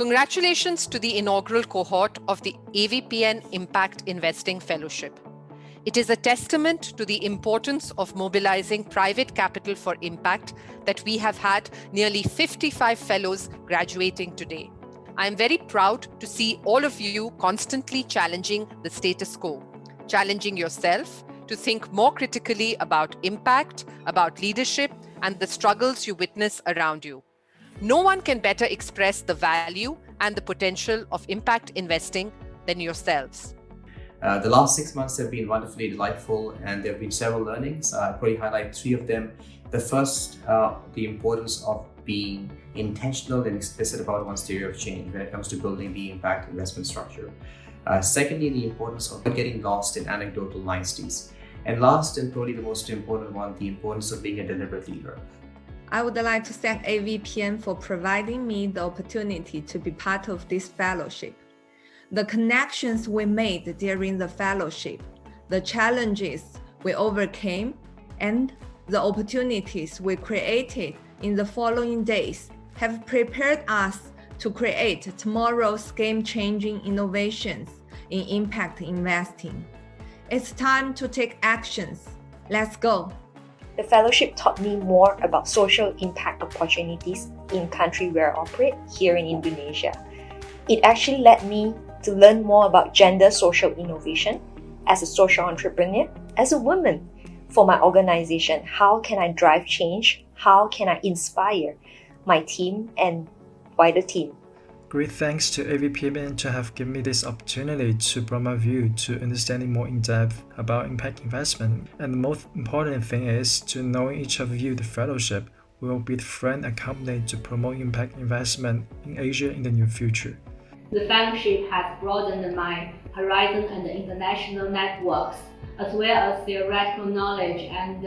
Congratulations to the inaugural cohort of the AVPN Impact Investing Fellowship. It is a testament to the importance of mobilizing private capital for impact that we have had nearly 55 fellows graduating today. I am very proud to see all of you constantly challenging the status quo, challenging yourself to think more critically about impact, about leadership, and the struggles you witness around you. No one can better express the value and the potential of impact investing than yourselves. The last 6 months have been wonderfully delightful, and there have been several learnings. I'll probably highlight 3 of them. The first, the importance of being intentional and explicit about one's theory of change when it comes to building the impact investment structure. Secondly, the importance of not getting lost in anecdotal niceties. And last, and probably the most important one, the importance of being a deliberate leader. I would like to thank AVPN for providing me the opportunity to be part of this fellowship. The connections we made during the fellowship, the challenges we overcame, and the opportunities we created in the following days have prepared us to create tomorrow's game-changing innovations in impact investing. It's time to take actions. Let's go. The fellowship taught me more about social impact opportunities in country where I operate here in Indonesia. It actually led me to learn more about gender social innovation as a social entrepreneur, as a woman. For my organization, how can I drive change? How can I inspire my team and wider team? Great thanks to AVPN to have given me this opportunity to broaden my view to understanding more in depth about impact investment. And the most important thing is to knowing each of you, the fellowship, will be the friend and company to promote impact investment in Asia in the near future. The fellowship has broadened my horizon and international networks, as well as theoretical knowledge and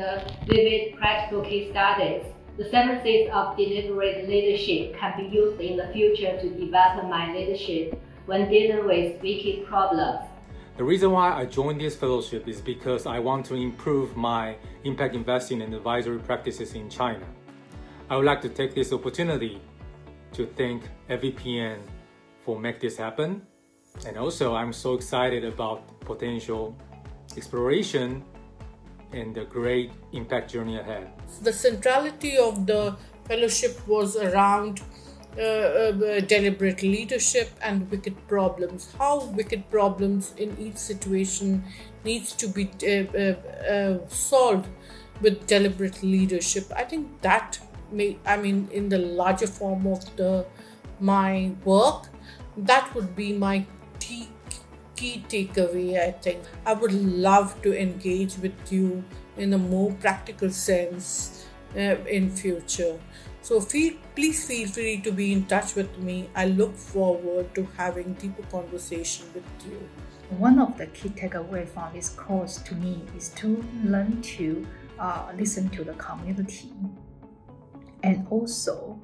vivid practical case studies. The 7 C's of deliberate leadership can be used in the future to develop my leadership when dealing with wicked problems. The reason why I joined this fellowship is because I want to improve my impact investing and advisory practices in China. I would like to take this opportunity to thank AVPN for making this happen. And also, I'm so excited about potential exploration and the great impact journey ahead. The centrality of the fellowship was around deliberate leadership and wicked problems. How wicked problems in each situation needs to be solved with deliberate leadership. I think that in the larger form of my work, that would be my key takeaway. I think I would love to engage with you in a more practical sense in future. So please feel free to be in touch with me. I look forward to having deeper conversation with you. One of the key takeaways from this course to me is to learn to listen to the community, and also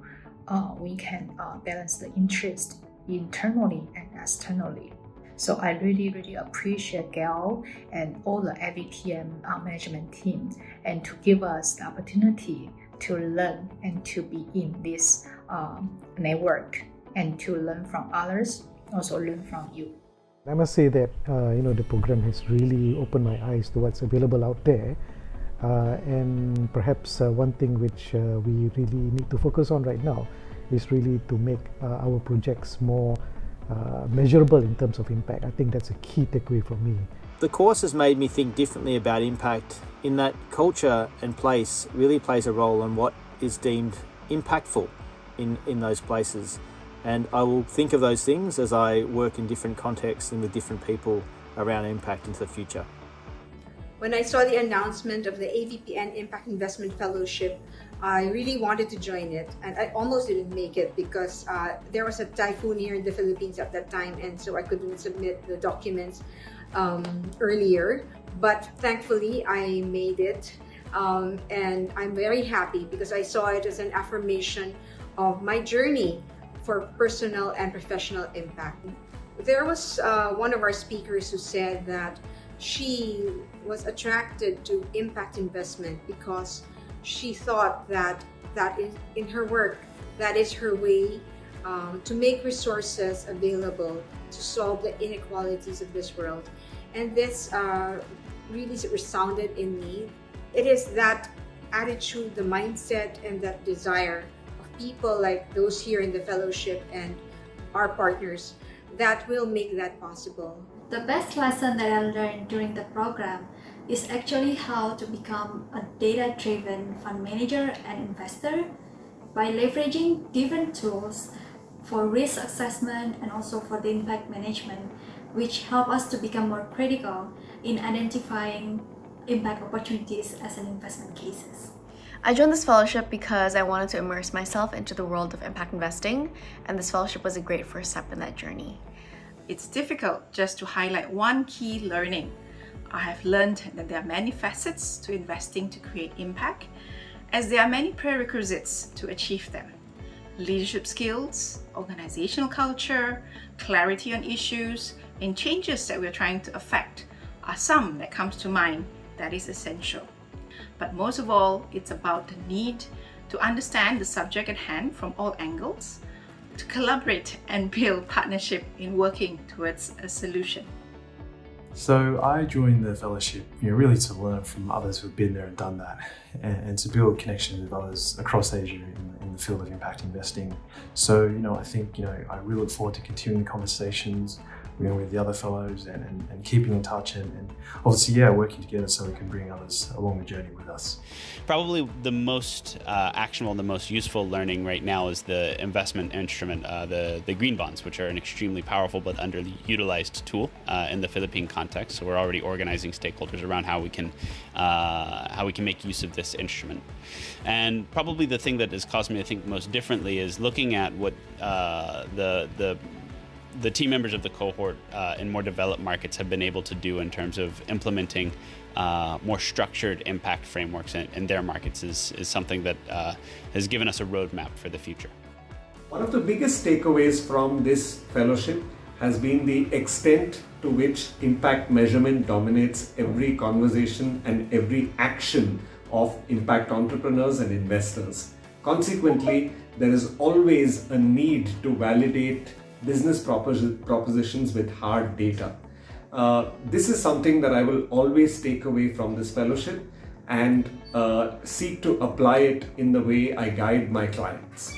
we can balance the interest internally and externally. So I really appreciate Gail and all the AVPN management team, and to give us the opportunity to learn and to be in this network and to learn from others, also learn from you. I must say that the program has really opened my eyes to what's available out there, and perhaps one thing which we really need to focus on right now is really to make our projects more measurable in terms of impact. I think that's a key takeaway for me. The course has made me think differently about impact, in that culture and place really plays a role in what is deemed impactful in those places. And I will think of those things as I work in different contexts and with different people around impact into the future. When I saw the announcement of the AVPN Impact Investment Fellowship, I really wanted to join it, and I almost didn't make it because there was a typhoon here in the Philippines at that time, and so I couldn't submit the documents earlier. But thankfully, I made it, and I'm very happy because I saw it as an affirmation of my journey for personal and professional impact. There was one of our speakers who said that she was attracted to impact investment because she thought that is in her work, that is her way to make resources available to solve the inequalities of this world. And this really resounded in me. It is that attitude, the mindset, and that desire of people like those here in the fellowship and our partners that will make that possible. The best lesson that I learned during the program is actually how to become a data-driven fund manager and investor by leveraging different tools for risk assessment and also for the impact management, which help us to become more critical in identifying impact opportunities as an investment cases. I joined this fellowship because I wanted to immerse myself into the world of impact investing, and this fellowship was a great first step in that journey. It's difficult just to highlight one key learning. I have learned that there are many facets to investing to create impact, as there are many prerequisites to achieve them. Leadership skills, organizational culture, clarity on issues, and changes that we're trying to affect are some that comes to mind that is essential. But most of all, it's about the need to understand the subject at hand from all angles, to collaborate and build partnership in working towards a solution. So I joined the fellowship, really to learn from others who've been there and done that, and to build connections with others across Asia in the field of impact investing. So, I think, I really look forward to continuing the conversations with the other fellows and keeping in touch and obviously, working together so we can bring others along the journey with us. Probably the most actionable and the most useful learning right now is the investment instrument, the green bonds, which are an extremely powerful but underutilized tool in the Philippine context. So we're already organizing stakeholders around how we can make use of this instrument. And probably the thing that has caused me to think most differently is looking at what the team members of the cohort in more developed markets have been able to do in terms of implementing more structured impact frameworks in their markets is something that has given us a roadmap for the future. One of the biggest takeaways from this fellowship has been the extent to which impact measurement dominates every conversation and every action of impact entrepreneurs and investors. Consequently, there is always a need to validate business propositions with hard data. This is something that I will always take away from this fellowship and seek to apply it in the way I guide my clients.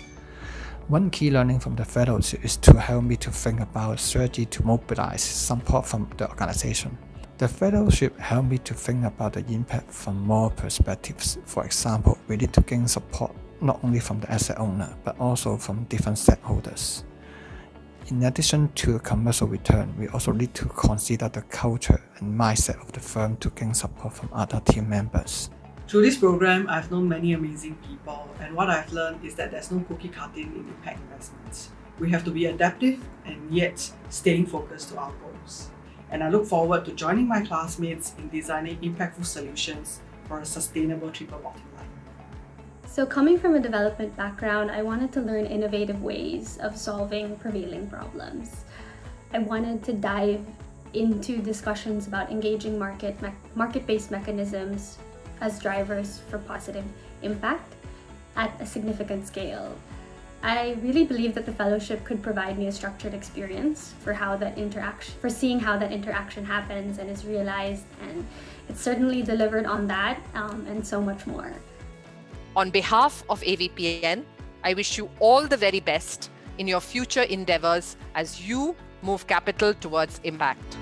One key learning from the fellowship is to help me to think about strategy to mobilize support from the organization. The fellowship helped me to think about the impact from more perspectives. For example, we need to gain support not only from the asset owner, but also from different stakeholders. In addition to commercial return, we also need to consider the culture and mindset of the firm to gain support from other team members. Through this program, I've known many amazing people, and what I've learned is that there's no cookie cutting in impact investments. We have to be adaptive and yet staying focused to our goals. And I look forward to joining my classmates in designing impactful solutions for a sustainable triple bottom line. So coming from a development background, I wanted to learn innovative ways of solving prevailing problems. I wanted to dive into discussions about engaging market-based mechanisms as drivers for positive impact at a significant scale. I really believe that the fellowship could provide me a structured experience for seeing how that interaction happens and is realized, and it certainly delivered on that and so much more. On behalf of AVPN, I wish you all the very best in your future endeavors as you move capital towards impact.